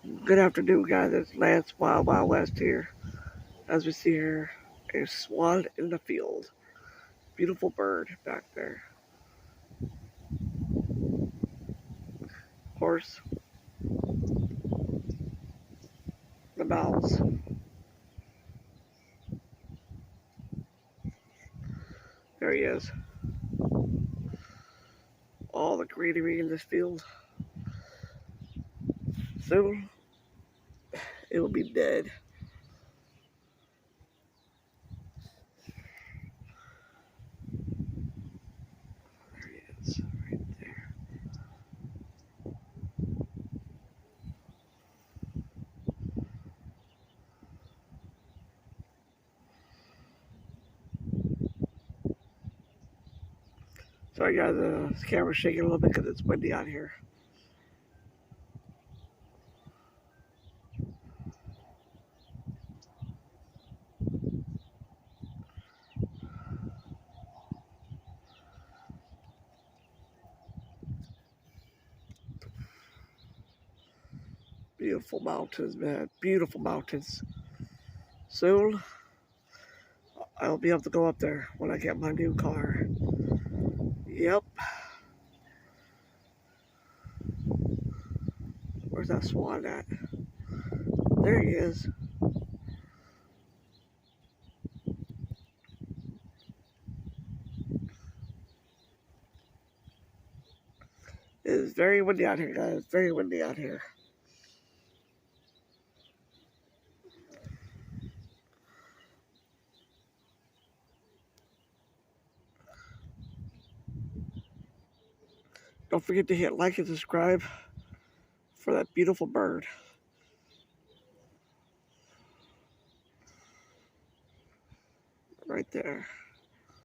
Good afternoon, guys. It's Lance Wild Wild West here. As we see here, a swan in the field. Beautiful bird back there. Of course, the mouse. There he is. All the greenery in this field. Soon, it will be dead. There he is, right there. Sorry, guys. This camera's shaking a little bit because it's windy out here. Beautiful mountains, man. Beautiful mountains. Soon, I'll be able to go up there when I get my new car. Yep. Where's that swan at? There he is. It is very windy out here, guys. Very windy out here. Don't forget to hit like and subscribe for that beautiful bird. Right there.